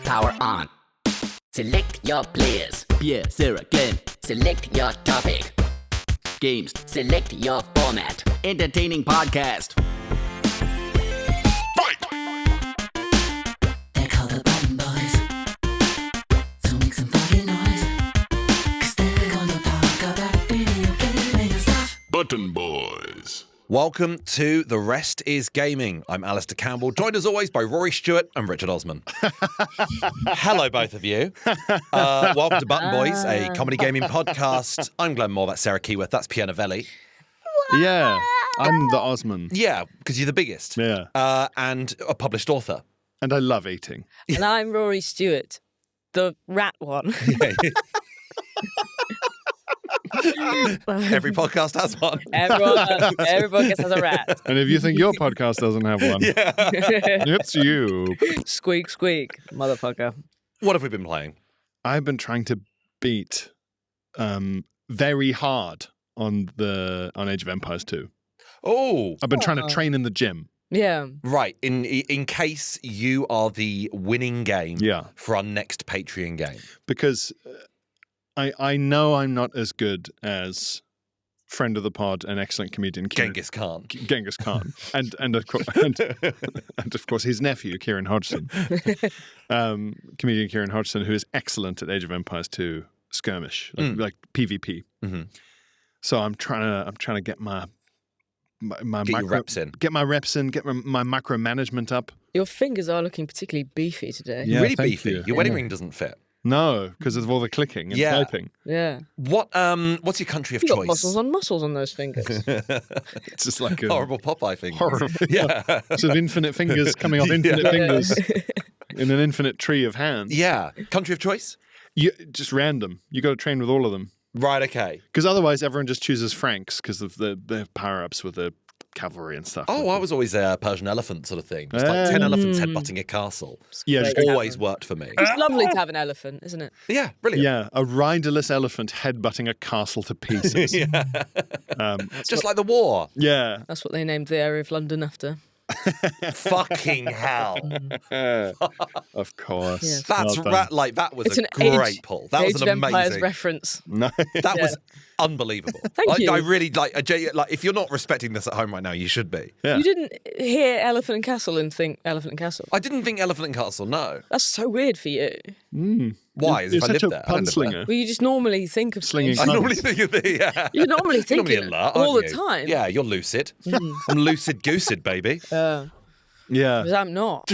Power on. Select your players. Pierre, Sarah, Glenn. Select your topic. Games. Select your format. Entertaining podcast. They're called the Button Boys. So make some fucking noise. 'Cause they're gonna talk about video gaming and stuff. Button Boys. Welcome to The Rest is Gaming. I'm Alistair Campbell, joined as always by Rory Stewart and Richard Osman. Hello, both of you. Welcome to Button Boys, a comedy gaming podcast. I'm Glenn Moore, that's Sarah Keyworth, that's Pierre Novelli. Yeah, I'm the Osman. Yeah, because you're the biggest. Yeah. And a published author. And I love eating. And I'm Rory Stewart, the rat one. Every podcast has one. Every podcast has a rat. And if you think your podcast doesn't have one, it's you. Squeak, squeak, motherfucker. What have we been playing? I've been trying to beat very hard on Age of Empires 2. Oh. I've been trying to train in the gym. Yeah. Right, in case you are the winning game for our next Patreon game. Because I know I'm not as good as friend of the pod and excellent comedian Genghis Khan. and of course his nephew Kieran Hodgson, comedian Kieran Hodgson, who is excellent at Age of Empires 2 skirmish, like PvP. Mm-hmm. So I'm trying to get my reps in, get my macro management up. Your fingers are looking particularly beefy today. Yeah, really beefy. Your wedding ring doesn't fit. No, because of all the clicking and typing. Yeah. What's your country of You've choice? got muscles on those fingers. It's just like a horrible Popeye fingers. Horrible. Yeah. So infinite fingers coming off infinite fingers in an infinite tree of hands. Yeah. Country of choice? Just random. You got to train with all of them. Right, okay. Because otherwise everyone just chooses Franks because of the power-ups with the cavalry and stuff. Oh, I was always a Persian elephant sort of thing. Just like 10 elephants headbutting a castle. Yeah, Which always worked for me. It's lovely to have an elephant, isn't it? Yeah, brilliant. Yeah, a riderless elephant headbutting a castle to pieces. Just like the war. Yeah. That's what they named the area of London after. Fucking hell. Of course. Yeah. That's that was it's a great pull. That was Age an of Empires amazing No. reference. That was unbelievable. Thank you. I really like if you're not respecting this at home right now, you should be. Yeah. You didn't hear Elephant and Castle and think Elephant and Castle. I didn't think Elephant and Castle, no. That's so weird for you. Why? You're If I such lived a there. I don't live there. punslinger. Well, you just normally think of Slinging things. I normally think of the You normally think You're it alert, all aren't the you? time. Yeah, you're lucid. I'm lucid goosed, baby. Yeah. Because I'm not.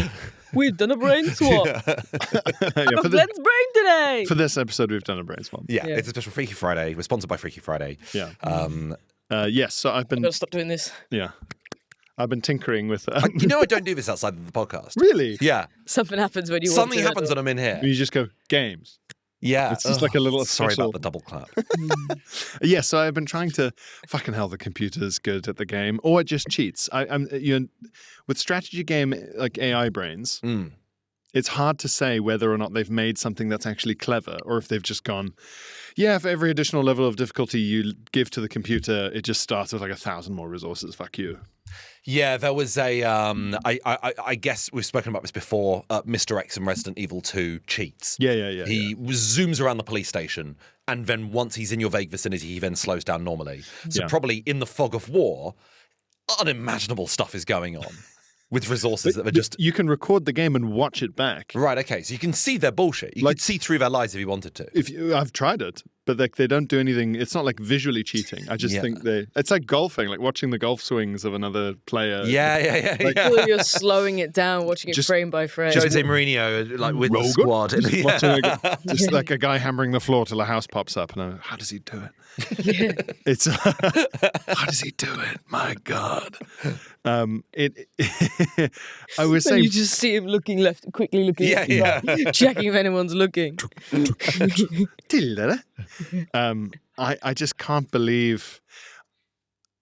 We've done a brain swap. Yeah, For Glenn's brain today. for this episode, we've done a brain swap. Yeah, Yeah. it's a special Freaky Friday. We're sponsored by Freaky Friday. Yeah. Um, Yes, so I've I've been... got to stop doing this. Yeah. I've been tinkering with... you know I don't do this outside of the podcast. Really? Yeah. Something happens when you Something walk happens when I'm in here. You just go, games. Yeah. It's just like a little Sorry special- about the double clap. Yeah, so I've been trying to... Fucking hell, the computer's good at the game. Or it just cheats. I'm with strategy game, like AI brains, it's hard to say whether or not they've made something that's actually clever or if they've just gone, yeah, for every additional level of difficulty you give to the computer, it just starts with like 1,000 more resources. Fuck you. Yeah, there was a. I guess we've spoken about this before. Mr. X in Resident Evil 2 cheats. Yeah. He zooms around the police station, and then once he's in your vague vicinity, he then slows down normally. So Yeah. probably in the fog of war, unimaginable stuff is going on with resources that are just. You can record the game and watch it back. Right, okay, so you can see their bullshit. You could see through their lies if you wanted to. I've tried it, but they don't do anything. It's not like visually cheating. I just think it's like golfing, like watching the golf swings of another player. Yeah. Well, you're slowing it down, watching it frame by frame. Jose Mourinho, like with Rogan? the squad. Just watching just like a guy hammering the floor till a house pops up, and how does he do it? It's how does he do it? My God. I was saying you just see him quickly looking left and right, checking if anyone's looking. I just can't believe.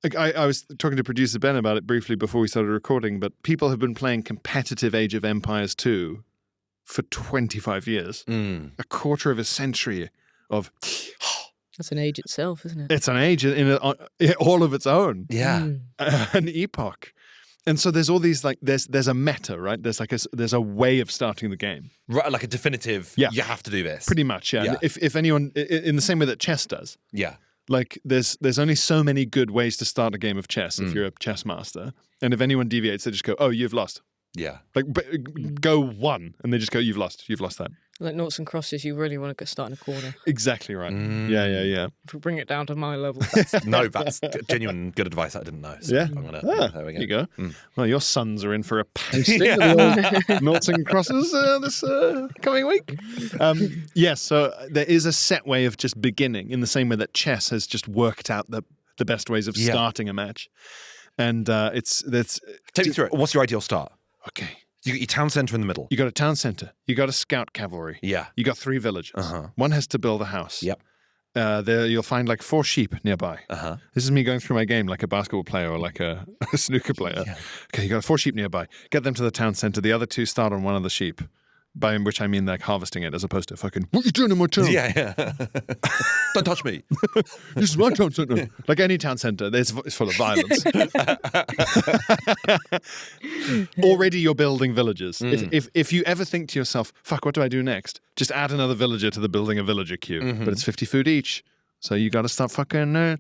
Like I was talking to producer Ben about it briefly before we started recording, but people have been playing competitive Age of Empires 2 for 25 years, a quarter of a century of. That's an age itself, isn't it? It's an age in all of its own. Yeah. An epoch. And so there's all these like there's a meta, right? There's a way of starting the game. Right, like a definitive. Yeah. You have to do this. Pretty much, yeah. Yeah. And if anyone, in the same way that chess does, Yeah. like there's only so many good ways to start a game of chess if you're a chess master, and if anyone deviates, they just go, "Oh, you've lost." Yeah. Like go 1, and they just go, "You've lost. You've lost that." Like noughts and crosses, you really want to start in a corner. Exactly right. Yeah. If we bring it down to my level, No, that's genuine good advice I didn't know. So Yeah. I'm gonna. There we go. There you go. Well, your sons are in for a posting of the noughts and crosses this coming week. So there is a set way of just beginning, in the same way that chess has just worked out the best ways of starting a match. And it's Take me through it. What's your ideal start? okay. You got your town centre in the middle. You got a town centre. You got a scout cavalry. Yeah. You got 3 villages. Uh-huh. One has to build a house. Yep. There you'll find like 4 sheep nearby. Uh-huh. This is me going through my game like a basketball player or like a snooker player. Okay, you got 4 sheep nearby. Get them to the town centre. The other 2 start on one of the sheep. By which I mean like harvesting it as opposed to fucking, what are you doing in my town? Yeah. Don't touch me. This is my town centre. Like any town centre, it's full of violence. Already you're building villages. If you ever think to yourself, fuck, what do I do next? Just add another villager to the building a villager queue. But it's 50 food each. So you got to start fucking... the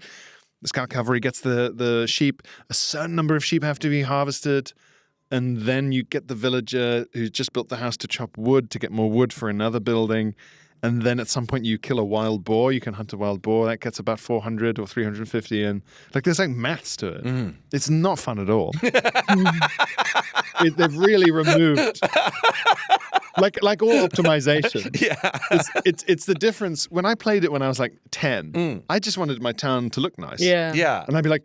scout cavalry gets the sheep. A certain number of sheep have to be harvested. And then you get the villager who's just built the house to chop wood to get more wood for another building. And then at some point you kill a wild boar. You can hunt a wild boar. That gets about 400 or 350. And like there's like maths to it. It's not fun at all. They've really removed... Like all optimization. Yeah. It's the difference. When I played it when I was like 10, I just wanted my town to look nice. Yeah. And I'd be like,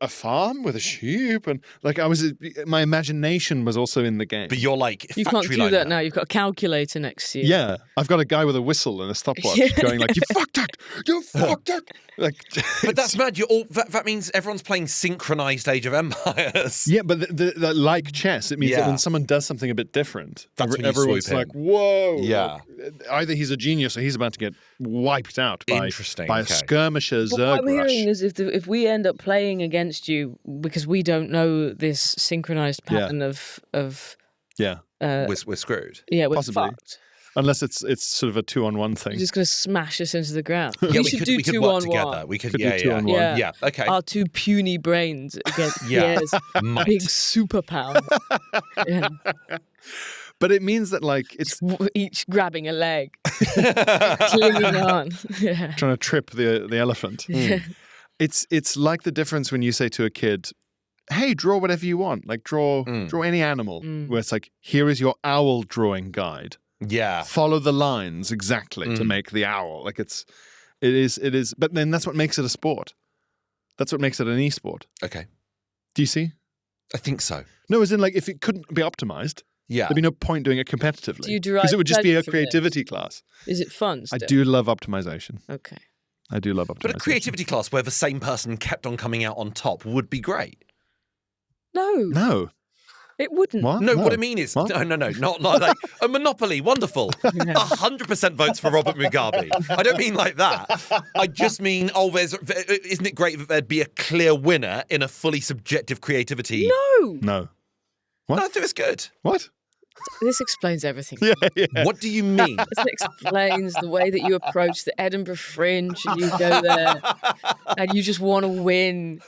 a farm with a sheep, and like my imagination was also in the game. But you're like you can't do that now. You've got a calculator next to you. Yeah, I've got a guy with a whistle and a stopwatch going like, "You fucked it! You fucked it!" Like, but that's mad. You're all that means everyone's playing synchronized Age of Empires. yeah, but like chess, it means that when someone does something a bit different, that's when everyone's swoop in. like, "Whoa!" Yeah, like, either he's a genius or he's about to get wiped out by a skirmisher What Zerg I'm hearing is if we end up playing against you because we don't know this synchronized pattern of we're screwed. Yeah, we're Possibly. fucked. Unless it's sort of a 2-on-1 thing. We're just going to smash us into the ground. Yeah, we should do we could 2 work on together. 1. We could do 2-on-1. Yeah. Okay. Our 2 puny brains against Yeah. Pierre's Might. big superpower. Yeah. But it means that like it's Each grabbing a leg, clinging on. Yeah. trying to trip the elephant. It's like the difference when you say to a kid, "Hey, draw whatever you want. Like draw any animal." Where it's like, "Here is your owl drawing guide. Yeah. Follow the lines exactly to make the owl." Like it is. But then that's what makes it a sport. That's what makes it an e-sport. Okay. Do you see? I think so. No, as in like if it couldn't be optimized, Yeah. there'd be no point doing it competitively. Do you derive because it would just be a pleasure from this? creativity class. Is it fun I still? do love optimization. Okay. I do love optimization. But a creativity class where the same person kept on coming out on top would be great. No. It wouldn't. What? No, what I mean is, What? no, not like a Monopoly, wonderful. 100% votes for Robert Mugabe. I don't mean like that. I just mean, isn't it great that there'd be a clear winner in a fully subjective creativity? No. What? No, I think it's good. What? This explains everything. Yeah. What do you mean? This explains the way that you approach the Edinburgh Fringe and you go there and you just want to win.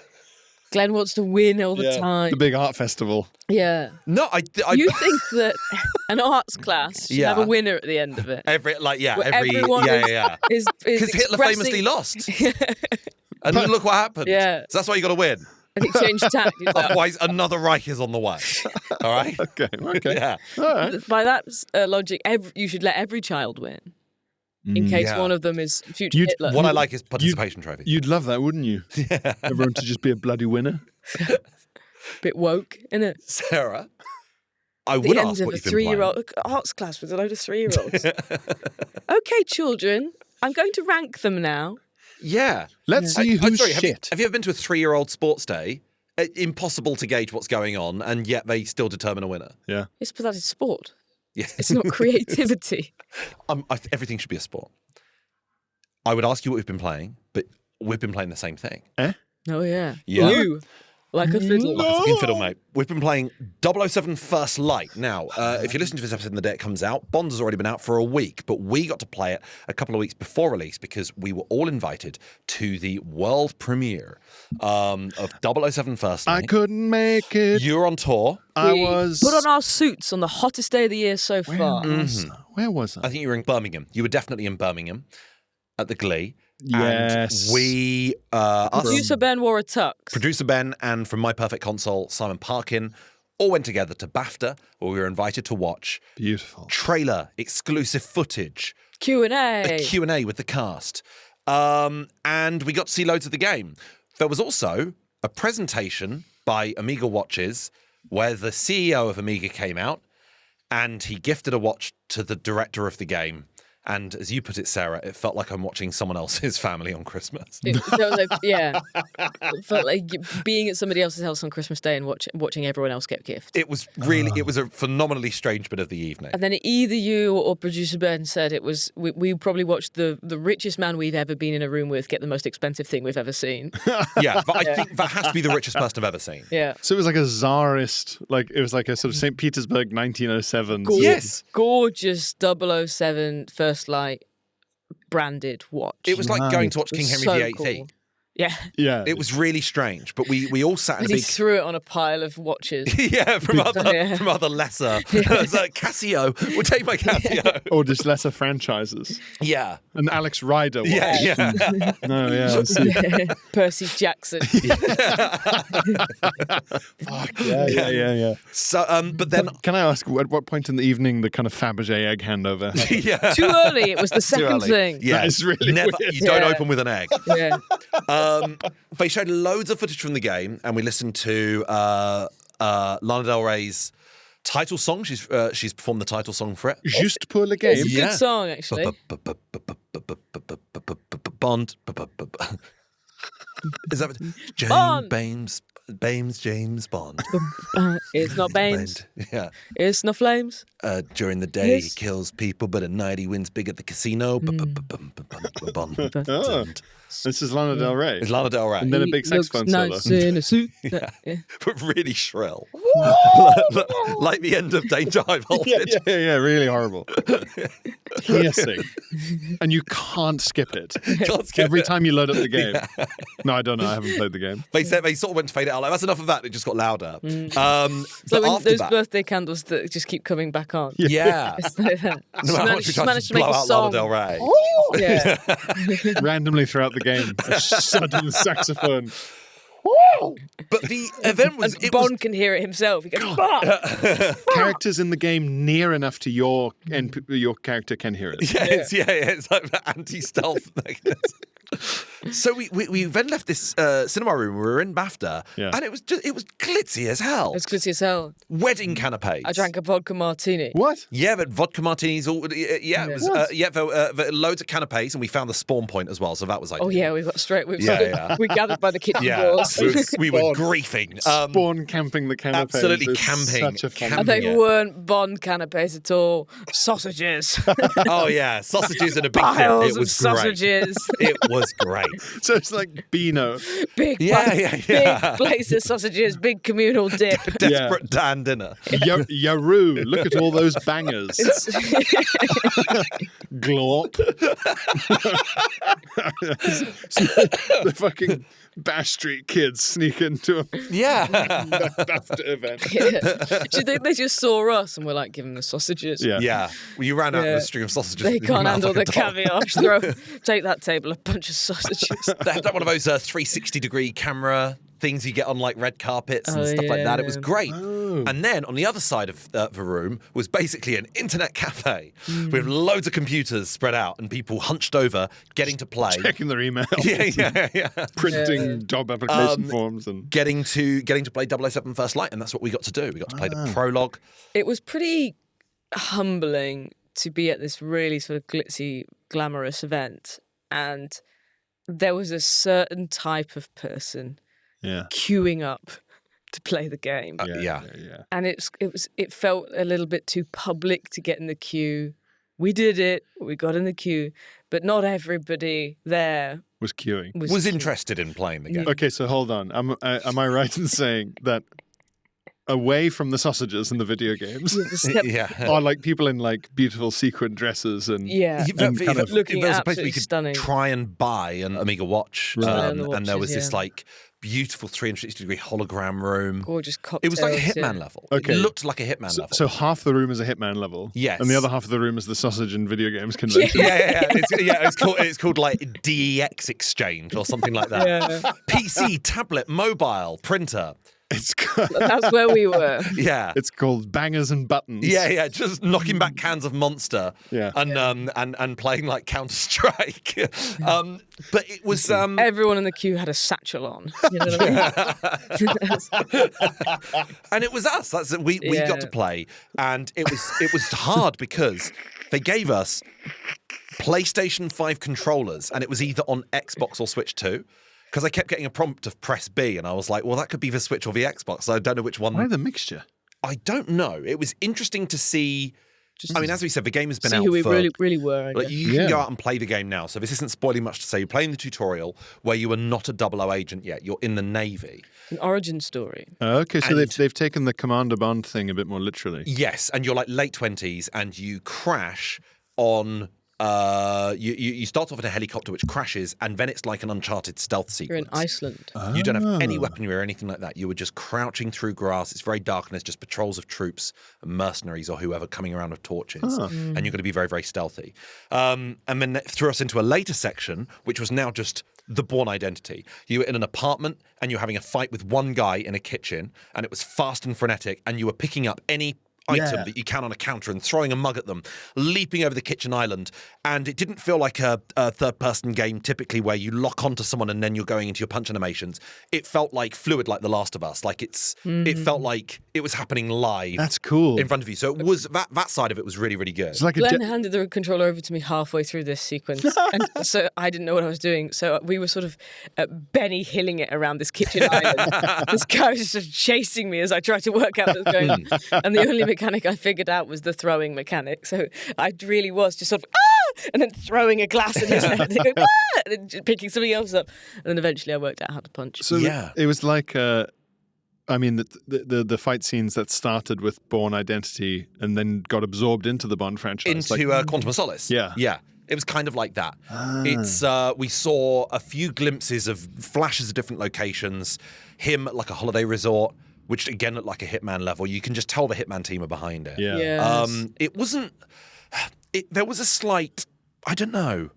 Glenn wants to win all the time. The big art festival. Yeah. No, I You think that an arts class should have a winner at the end of it? everyone Is because Hitler famously lost, and look what happened. Yeah. So that's why you got to win. An exchange tactics. Otherwise, another Reich is on the way. All right. Okay. Yeah. All right. By that logic, you should let every child win. In case one of them is future Hitler. What I like is participation trophy. You'd love that, wouldn't you? Yeah. Everyone to just be a bloody winner. Bit woke, innit? Sarah, I would ask End what of a you've been playing. 3-year-old arts class with a load of 3-year-olds. Okay, children, I'm going to rank them now. Yeah. Let's see who's shit. Have you ever been to a 3-year-old sports day? Impossible to gauge what's going on, and yet they still determine a winner. Yeah. It's but that is sport. Yeah. It's not creativity. Everything should be a sport. I would ask you what we've been playing, but we've been playing the same thing. Eh? Oh, yeah. Yeah. You. like a fiddle. Like a fucking fiddle, mate. We've been playing 007 First Light. Now, if you listen to this episode in the day it comes out, Bond has already been out for a week, but we got to play it a couple of weeks before release because we were all invited to the world premiere of 007 First Light. I couldn't make it. You were on tour. I We was. put on our suits on the hottest day of the year so far. Where was I? I think you were in Birmingham. You were definitely in Birmingham at the Glee. Yes. And we, us, Producer Ben wore a tux. producer Ben, and from My Perfect Console, Simon Parkin, all went together to BAFTA, where we were invited to watch Beautiful. trailer, exclusive footage, a Q&A. Q&A with the cast. And we got to see loads of the game. There was also a presentation by Amiga Watches where the CEO of Amiga came out and he gifted a watch to the director of the game. And as you put it, Sarah, it felt like I'm watching someone else's family on Christmas. It felt like, yeah. It felt like being at somebody else's house on Christmas Day and watching everyone else get gifts. It was really, it was a phenomenally strange bit of the evening. And then either you or producer Ben said it was, we probably watched the richest man we've ever been in a room with get the most expensive thing we've ever seen. Yeah, but I think that has to be the richest person I've ever seen. Yeah. So it was like a czarist, like it was like a sort of St. Petersburg 1907. Yes. Gorgeous 007 First Light branded watch. It was like going to watch It King was Henry so VIII. cool. Yeah. Yeah. It was really strange, but we all sat in And a he big... threw it on a pile of watches. Yeah, from other Yeah. lesser. It was like, Casio, we'll take my Casio. Or just lesser franchises. Yeah. And Alex Ryder watch. Yeah. No, yeah. I see. Percy Jackson. Fuck. Yeah. So, but then, Can I ask, at what point in the evening the kind of Fabergé egg handover happened? yeah. Too early. It was the Too second early. thing. Yeah. That is really Never, weird. you don't Yeah. open with an egg. Yeah. They showed loads of footage from the game, and we listened to Lana Del Rey's title song. She's performed the title song for it. Juste pour le game. It's a Yeah. good song, actually. Bond. Is that Bond. James Bond? It's not Baines. Yeah. It's not Flames. During the day, he Yes. kills people, but at night he wins big at the casino. Bond. Oh, this is Lana Del Rey. It's Lana Del Rey, And then a big He looks saxophone solo. nice in a suit. Yeah. Yeah. but really shrill, like the end of Danger High Yeah, Voltage. really horrible. Piercing. And you can't skip it. Can't skip Every it. time you load up the game. No, I don't know. I haven't played the game. They said they sort of went to fade it out. Like, that's enough of that. It just got louder. So But when after those that, birthday candles that just keep coming back on. yeah. It's like that. No matter how much we She's tried managed to to make blow a out Lana song. Del Rey. Yeah. Randomly throughout the game. A sudden saxophone. But the event was... And It Bond was can hear it himself. He goes, "Bah!" Characters in the game near enough to your your character can hear it. yeah, it's like the anti-stealth mechanism. So we then left this cinema room. We were in BAFTA, Yeah. and it was glitzy as hell. It's glitzy as hell. Wedding canapes. I drank a vodka martini. What? Yeah, but vodka martinis. All yeah, it was. There were loads of canapes, and we found the spawn point as well. So that was like. Oh yeah, we got straight. We gathered by the kitchen Yeah, doors. we were griefing. Spawn camping the canapes. absolutely is camping. Such a fun And they Yeah. weren't Bond canapes at all. Sausages. Oh yeah, sausages and a big tip. Piles It of was great. sausages. It was great. So it's like Beano. Big, Yeah. big place of sausages. Big communal dip. Desperate Dan dinner. Yaroo, look at all those bangers. Glop. The fucking Bash Street kids sneak into a Yeah. BAFTA event. Do you think they just saw us and we're like, give them the sausages? Yeah. Yeah. Well, you ran out Yeah. of a string of sausages. They in your can't mouth handle like the a dog. caviar. Just take that table, a bunch of sausages. They had one of those 360-degree camera things you get on like red carpets and Oh, stuff like that. It yeah. was great. And then on the other side of the room was basically an internet cafe with loads of computers spread out and people hunched over getting to play. Checking their email. Yeah. Printing job application forms and Getting to play 007 First Light, and that's what we got to do. We got to play the prologue. It was pretty humbling to be at this really sort of glitzy, glamorous event. And there was a certain type of person yeah. queuing up to play the game. Yeah. And it felt a little bit too public to get in the queue. We did it. We got in the queue. But not everybody there Was queuing. Was interested in playing the game. Okay, so hold on. Am I right in saying that away from the sausages in the video games Yeah. are like people in like beautiful sequin dresses and looking there was a place where absolutely you could stunning. try and buy an Amiga watch, Right. On the and there was watches, this like beautiful 360-degree hologram room. Gorgeous It cocktails. was like a Hitman yeah. level. Okay. It looked like a Hitman level. so half the room is a Hitman level. Yes. And the other half of the room is the sausage and video games convention. yeah. It's called like DEX Exchange or something like that. Yeah. PC, tablet, mobile, printer. That's where we were. Yeah. It's called Bangers and Buttons. Yeah, just knocking back cans of Monster, Yeah. and playing like Counter Strike, but it was Everyone in the queue had a satchel on. You know what I mean? and it was us. We got to play, and it was hard because they gave us PlayStation 5 controllers, and it was either on Xbox or Switch 2. Because I kept getting a prompt of press B, and I was like, well, that could be the Switch or the Xbox. So I don't know which one. Why the mixture? I don't know. It was interesting to see. I mean, as we said, the game has been See out who we for. really were. I Like, guess. you can go out and play the game now. So this isn't spoiling much to say. You're playing the tutorial where you are not a 00 agent yet. You're in the Navy. An origin story. Okay, so And- they've taken the Commander Bond thing a bit more literally. Yes, and you're like late 20s, and you crash on. You start off in a helicopter which crashes, and then it's like an Uncharted stealth You're sequence. in Iceland. You don't have any Ah. weaponry or anything like that. You were just crouching through grass. It's very dark, and there's just patrols of troops and mercenaries or whoever coming around with torches. And you're going to be very, very stealthy. And then that threw us into a later section, which was now just the Bourne identity. You were in an apartment, and you're having a fight with one guy in a kitchen, and it was fast and frenetic, and you were picking up any item that you can on a counter and throwing a mug at them, leaping over the kitchen island. And it didn't feel like a third-person game typically where you lock onto someone and then you're going into your punch animations. It felt like fluid, like The Last of Us. Like it felt like it was happening live. That's cool. In front of you. So it was that side of it was really, really good. It's like a Glenn handed the controller over to me halfway through this sequence, and so I didn't know what I was doing. So we were sort of Benny Hilling it around this kitchen island. This guy was just chasing me as I tried to work out what was going on. And the only mechanic I figured out was the throwing mechanic. So I really was just sort of and then throwing a glass in his head, and going, and then just picking something else up, and then eventually I worked out how to punch. So Yeah. it was like, I mean, the fight scenes that started with Bourne Identity and then got absorbed into the Bond franchise. Into like, Quantum of Solace. Yeah. Yeah. It was kind of like that. It's we saw a few glimpses of flashes of different locations. Him at like a holiday resort, which again looked like a Hitman level. You can just tell the Hitman team are behind it. yeah. Yes. It wasn't. There was a slight, I don't know,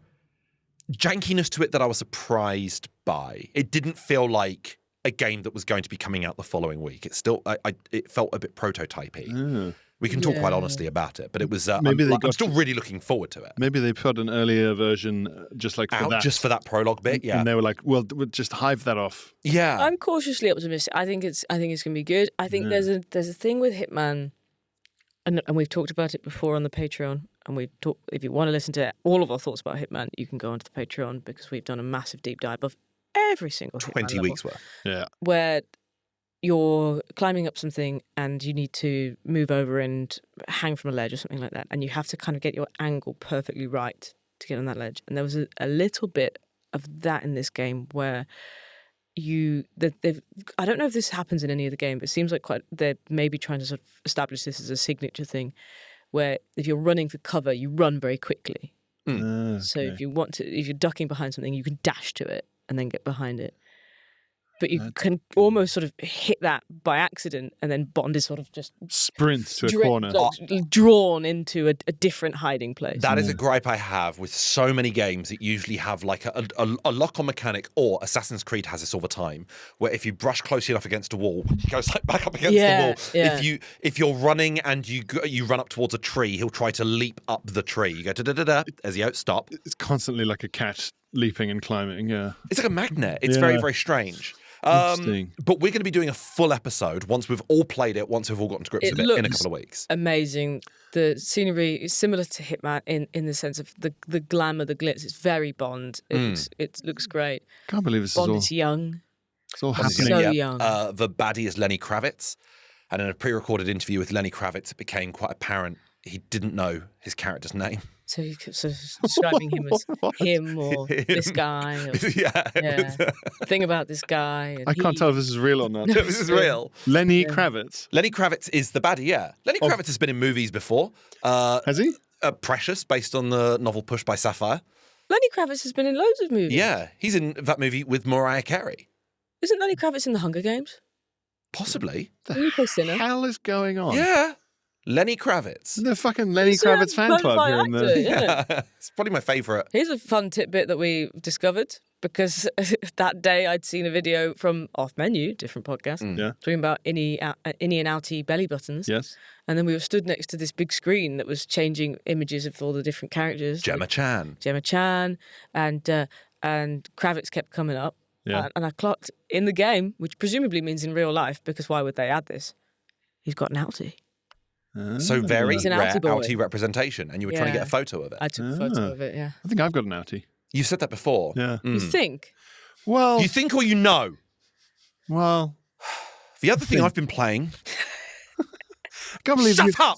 jankiness to it that I was surprised by. It didn't feel like a game that was going to be coming out the following week. It still, it felt a bit prototypey. We can talk quite honestly about it, but it was. Maybe I'm still really looking forward to it. Maybe they put an earlier version just like for Out that. just for that prologue bit, yeah, And they were like, well, we'll just hive that off. yeah. I'm cautiously optimistic. I think it's going to be good. I think there's a thing with Hitman, and we've talked about it before on the Patreon. And we talk. If you want to listen to all of our thoughts about Hitman, you can go onto the Patreon because we've done a massive deep dive of every single Hitman 20 level, weeks worth. Yeah. where you're climbing up something and you need to move over and hang from a ledge or something like that, and you have to kind of get your angle perfectly right to get on that ledge. And there was a little bit of that in this game where I don't know if this happens in any of the game, but it seems like they're maybe trying to sort of establish this as a signature thing, where if you're running for cover, you run very quickly. So if you're ducking behind something, you can dash to it and then get behind it. But you can almost sort of hit that by accident, and then Bond is sort of just Sprint to a corner. drawn into a different hiding place. That is a gripe I have with so many games that usually have like a lock-on mechanic, or Assassin's Creed has this all the time, where if you brush closely enough against a wall, he goes like back up against the wall. Yeah. If you're running and you run up towards a tree, he'll try to leap up the tree. You go da-da-da-da, as you stop. It's constantly like a cat leaping and climbing. Yeah. It's like a magnet. It's very, very strange. Interesting. But we're going to be doing a full episode once we've all played it, once we've all gotten to grips with it in a couple of weeks. Amazing. The scenery is similar to Hitman in the sense of the glamour, the glitz. It's very Bond. It looks great. Can't believe this Bond is all. is young. It's all Bond is happening. So young. The baddie is Lenny Kravitz. And in a pre-recorded interview with Lenny Kravitz, it became quite apparent he didn't know his character's name. So you kept sort of describing him as him or this guy. Or, Yeah. Thing about this guy. And I can't tell if this is real or not. This is real. Lenny Kravitz. Lenny Kravitz is the baddie, yeah. Lenny Kravitz has been in movies before. Has he? Precious, based on the novel Push by Sapphire. Lenny Kravitz has been in loads of movies. Yeah, he's in that movie with Mariah Carey. Isn't Lenny Kravitz in the Hunger Games? Possibly. Didn't he play Sinner? What the hell is going on? Yeah. Lenny Kravitz. The fucking Lenny He's a Kravitz fan bona club fide here in actor, the. yeah. It's probably my favourite. Here's a fun tidbit that we discovered because that day I'd seen a video from Off Menu, different podcast, Yeah. talking about innie and outie belly buttons. Yes. And then we were stood next to this big screen that was changing images of all the different characters. Gemma Chan. Gemma Chan and Kravitz kept coming up. Yeah. And I clocked in the game, which presumably means in real life, because why would they add this? He's got an outie. So very He's an rare outie boy. outie representation, and you were trying to get a photo of it. I took a photo of it, yeah. I think I've got an outie. You said that before. Yeah. You think? Well, You think or you know? well, The other thing I've been playing. I can't believe Shut up!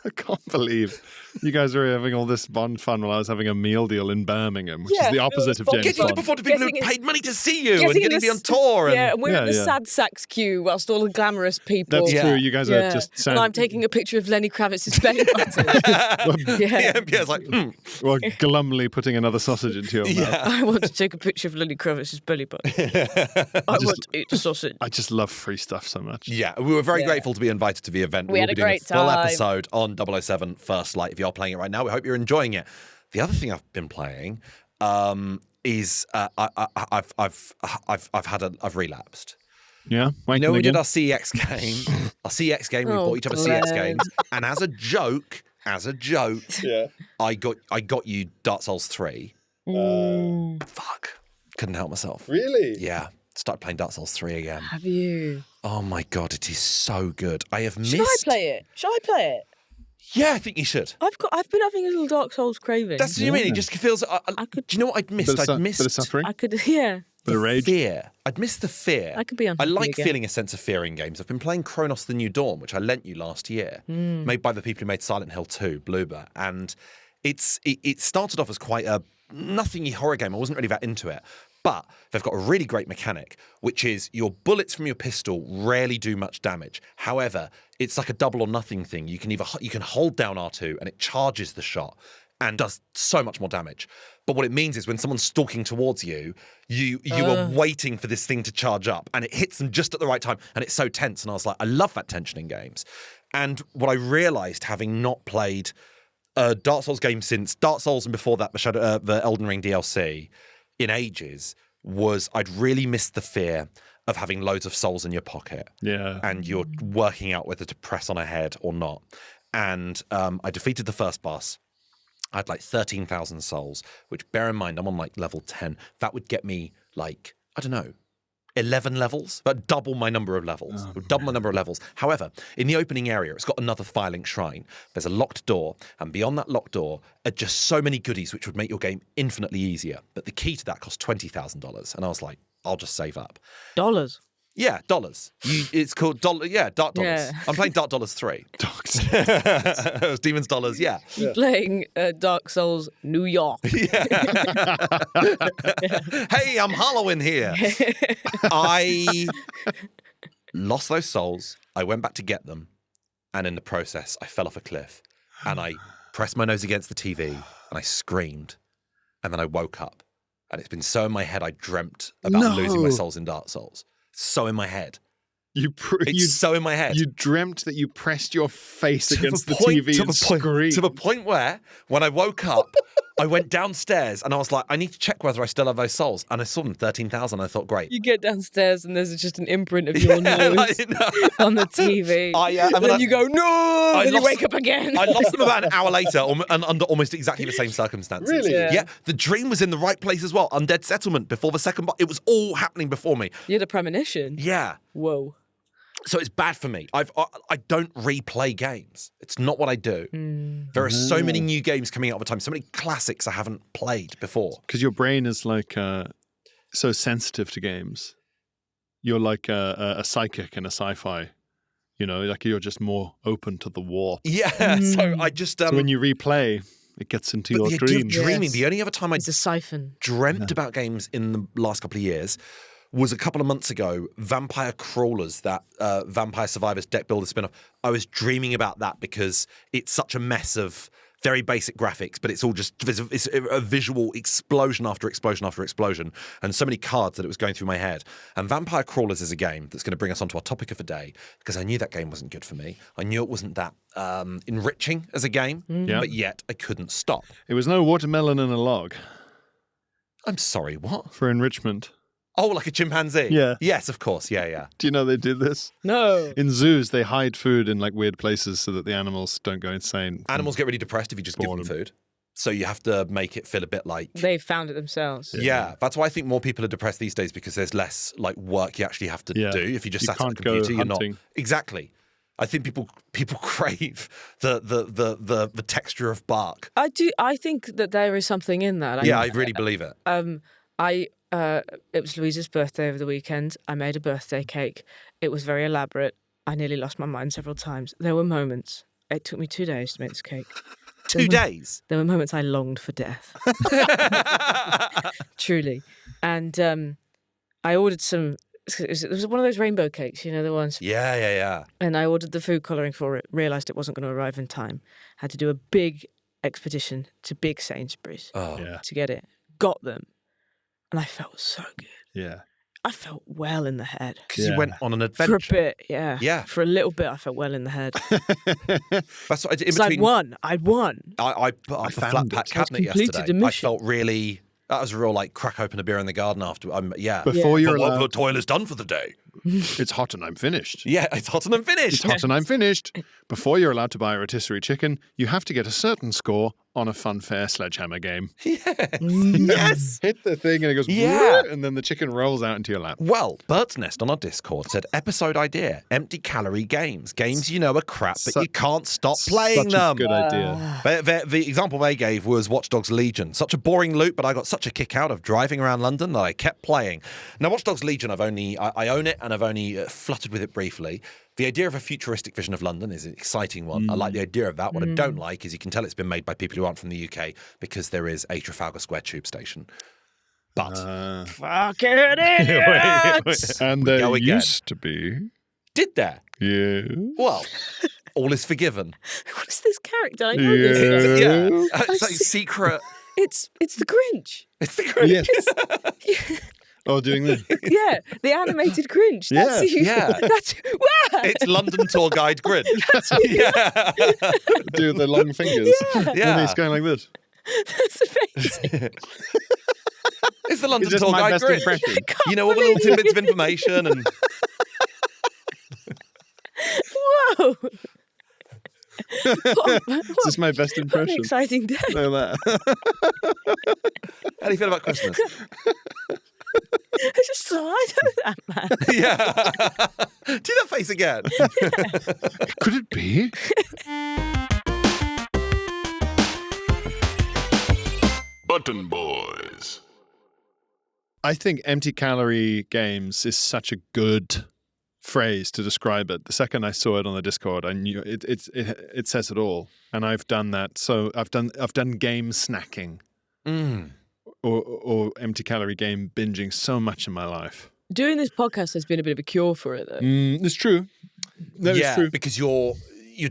I can't believe you guys were having all this Bond fun while I was having a meal deal in Birmingham, which is the opposite of James Getting Bond. to before to people who Getting in- paid money to see you and Getting in getting to be the on tour. And Yeah, and we're in the Yeah, yeah. sad sacks queue whilst all the glamorous people. That's Yeah. true. You guys are just and I'm taking a picture of Lenny Kravitz's belly button. yeah, Pierre's like, well, glumly putting another sausage into your mouth. yeah. I want to take a picture of Lenny Kravitz's belly button. I want to eat the sausage. I just love free stuff so much. Yeah, we were very grateful to be invited to the event. We had will a be doing great full time. episode on 007 First Light if you're playing it right now. We hope you're enjoying it. The other thing I've been playing is I've relapsed. Yeah. You know, we again? did our CEX game. Our CEX game. We Oh, bought each other CEX Glenn. games, and as a joke, Yeah. I got you Dark Souls 3. Fuck, couldn't help myself. Really? Yeah, started playing Dark Souls 3 again. Have you? Oh my god, it is so good. I have missed. Should I play it? Shall I play it? Yeah, I think you should. I've been having a little Dark Souls craving. That's what you mean. It just feels. I could- Do you know what I'd missed? I'd missed Bit of suffering. I could, yeah. Bit of rage. fear. I'd missed the fear. I could be I unhappy like again. feeling a sense of fear in games. I've been playing Cronos: The New Dawn, which I lent you last year, made by the people who made Silent Hill 2, Bloober, and it started off as quite a nothingy horror game. I wasn't really that into it. But they've got a really great mechanic, which is your bullets from your pistol rarely do much damage. However, it's like a double or nothing thing. You can hold down R2 and it charges the shot and does so much more damage. But what it means is when someone's stalking towards you, you are waiting for this thing to charge up and it hits them just at the right time and it's so tense. And I was like, I love that tension in games. And what I realised, having not played a Dark Souls game since Dark Souls and before that the Elden Ring DLC in ages, was I'd really missed the fear of having loads of souls in your pocket. Yeah. And you're working out whether to press on a head or not. And I defeated the first boss. I had like 13,000 souls, which, bear in mind, I'm on like level 10. That would get me like, I don't know, 11 levels, but double my number of levels. Double my number of levels. However, in the opening area, it's got another Firelink Shrine. There's a locked door, and beyond that locked door are just so many goodies which would make your game infinitely easier. But the key to that cost $20,000. And I was like, I'll just save up. Dollars. Yeah, dollars. It's called Dark Dollars. Yeah. I'm playing Dark Dollars 3. Dogs. It was Demon's Dollars, yeah. You're playing Dark Souls New York. Hey, I'm Halloween here. I lost those souls. I went back to get them. And in the process, I fell off a cliff. And I pressed my nose against the TV and I screamed. And then I woke up. And it's been so in my head, I dreamt about losing my souls in Dark Souls. So in my head. It's so in my head. You dreamt that you pressed your face To against the point- TV to and the point- screamed. To the point where, when I woke up, I went downstairs and I was like, I need to check whether I still have those souls. And I saw them 13,000. I thought, great. You get downstairs and there's just an imprint of your nose on the TV. and then you go, no! And you lost- wake up again. I lost them about an hour later and under almost exactly the same circumstances. Really? Yeah. The dream was in the right place as well. Undead Settlement before the second boss. It was all happening before me. You had a premonition. Yeah. Whoa. So it's bad for me. I don't replay games. It's not what I do. There are so many new games coming out all the time. So many classics I haven't played before. Because your brain is like so sensitive to games. You're like a psychic in a sci-fi You know, like you're just more open to the warp. Yeah. So I just So when you replay, it gets into but your the idea of dreams. dreaming. Yes. The only other time I It's a siphon. dreamt about games in the last couple of years was a couple of months ago. Vampire Crawlers, that Vampire Survivors deck builder spin-off. I was dreaming about that because it's such a mess of very basic graphics, but it's all just it's a visual explosion after explosion after explosion, and so many cards that it was going through my head. And Vampire Crawlers is a game that's going to bring us onto our topic of the day because I knew that game wasn't good for me. I knew it wasn't that enriching as a game, Yeah. but yet I couldn't stop. It was no watermelon in a log I'm sorry, what? for enrichment. Oh, like a chimpanzee? Yeah. Yes, of course. Yeah. Do you know they do this? No. In zoos, they hide food in like weird places so that the animals don't go insane. Animals get really depressed if you just give them Boredom. food. So you have to make it feel a bit like... They found it themselves. Yeah, that's why I think more people are depressed these days because there's less like work you actually have to Yeah. do. If you just You sat at can't the go computer, you're not... hunting. Exactly. I think people crave the texture of bark. I do. I think that there is something in that. Yeah, I really believe it. It was Louisa's birthday over the weekend. I made a birthday cake. It was very elaborate. I nearly lost my mind several times. There were moments. It took me 2 days to make this cake. 2 days? There were moments I longed for death. Truly. And I ordered some... It was one of those rainbow cakes, you know, the ones. Yeah. And I ordered the food colouring for it, realised it wasn't going to arrive in time. Had to do a big expedition to big Sainsbury's Oh. Yeah. to get it. Got them. And I felt so good. Yeah. I felt well in the head. Because you Yeah. went on an For adventure. a bit, yeah. Yeah. For a little bit, I felt well in the head. That's what I did. In It's like between, I'd won. I put up a found flat it. pack So I'd cabinet completed yesterday. the I mission. felt really... That was a real like crack open a beer in the garden after. Yeah. Before you're But what the allowed, toil is done for the day. it's hot and I'm finished. Yeah, it's hot and I'm finished. It's hot and I'm finished. Before you're allowed to buy a rotisserie chicken, you have to get a certain score on a funfair sledgehammer game. Yes. Hit the thing and it goes, Yeah. "Whoa," and then the chicken rolls out into your lap. Well, Bird's Nest on our Discord said episode idea: empty calorie games. Games you know are crap, but you can't stop playing Such a them. good idea. The example they gave was Watchdogs Legion. Such a boring loop, but I got such a kick out of driving around London that I kept playing. Now, Watchdogs Legion, I own it and I've only fluttered with it briefly. The idea of a futuristic vision of London is an exciting one. I like the idea of that. What I don't like is you can tell it's been made by people who aren't from the UK because there is a Trafalgar Square tube station. But Fucking idiots! And go there again. used to be. did there? Yeah. Well, all is forgiven. What is this character? I know this. Yeah. Yeah, it's like secret. It's the Grinch. It's the Grinch. Yes. Oh, doing the. Yeah, the animated Grinch. That's Yeah, you. yeah. That's wow. It's London tour guide Grinch. Yeah, Do the long fingers. And yeah. he's going like this. That's amazing. It's the London Is this tour my guide best Grinch. impression? You know all the little tidbits of information and Whoa! Is this my best What an impression? exciting day. Like that. how do you feel about Christmas? I just saw that man. Yeah. Do that face again. Could it be? Button Boys. I think empty calorie games is such a good phrase to describe it. The second I saw it on the Discord, I knew it says it all. And I've done that. So I've done game snacking or empty calorie game binging so much in my life. Doing this podcast has been a bit of a cure for it, though. It's true. That is yeah, true. because you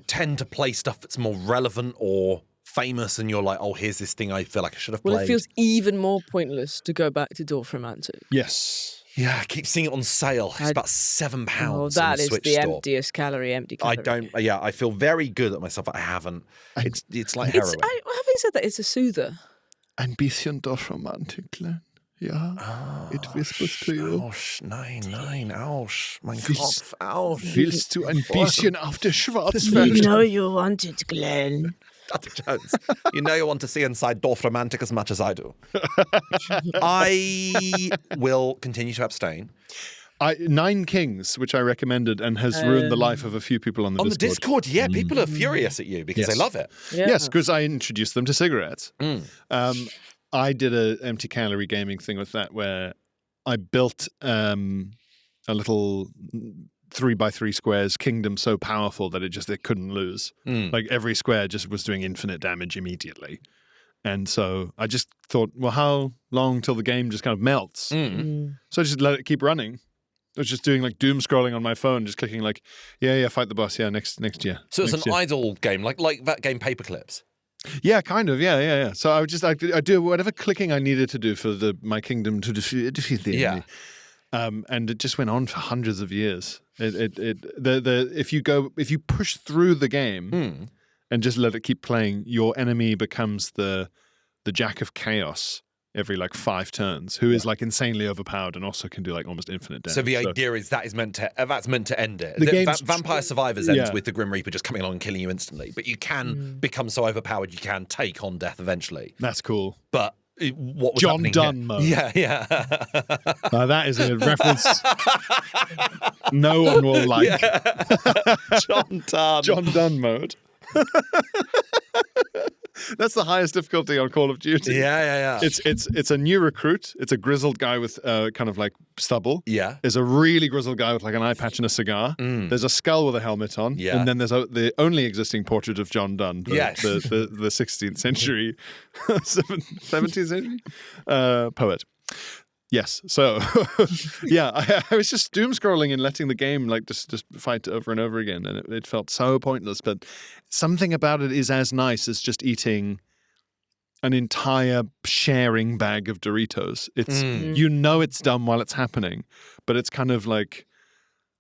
tend to play stuff that's more relevant or famous, and you're like, oh, here's this thing I feel like I should have Well, played. it feels even more pointless to go back to Dorfromantik. Yes. Yeah, I keep seeing it on sale. It's about £7 Oh, on that the is Switch the store. empty I calorie. don't. Yeah, I feel very good at myself. But I haven't. It's like It's, heroin. having said that, it's a soother. Ein bisschen Dorfromantik, Glenn. Ja, it whispers to you. Ouch, nein, ouch, mein Willst- Kopf, ouch. Willst du ein bisschen auf der Schwarzwelt? you want it, Glenn. Dr. Jones, you know you want to see inside Dorfromantik as much as I do. I will continue to abstain. Nine Kings, which I recommended and has ruined the life of a few people on the On the Discord. Discord, yeah, people are furious at you because Yes. they love it. Yeah. Yes, because I introduced them to cigarettes. I did an empty calorie gaming thing with that where I built a little 3x3 squares kingdom so powerful that it couldn't lose. Like every square just was doing infinite damage immediately. And so I just thought, well, how long till the game just kind of melts? So I just let it keep running. I was just doing like doom scrolling on my phone, just clicking like, yeah, fight the boss, next year. So it's next an year. idle game, like that game Paperclips. Yeah, kind of, yeah. So I would just I do whatever clicking I needed to do for my kingdom to defeat the enemy. And it just went on for hundreds of years. If you push through the game and just let it keep playing, your enemy becomes the Jack of Chaos every like 5 turns, who is like insanely overpowered and also can do like almost infinite damage. So the idea is that's meant to end it. The game's- Vampire Survivors ends Yeah. with the Grim Reaper just coming along and killing you instantly, but you can become so overpowered you can take on death eventually. That's cool. But what was John happening Donne here? mode. Yeah. That is a reference no one will like. John Donne. John Donne mode. That's the highest difficulty on Call of Duty. Yeah. It's a new recruit. It's a grizzled guy with kind of like stubble. Yeah. There's a really grizzled guy with like an eye patch and a cigar. There's a skull with a helmet on. Yeah. And then there's the only existing portrait of John Donne, the 16th century, 17th century poet. Yes. So, yeah, I was just doom scrolling and letting the game like just fight over and over again, and it felt so pointless. But something about it is as nice as just eating an entire sharing bag of Doritos. It's you know it's dumb while it's happening, but it's kind of like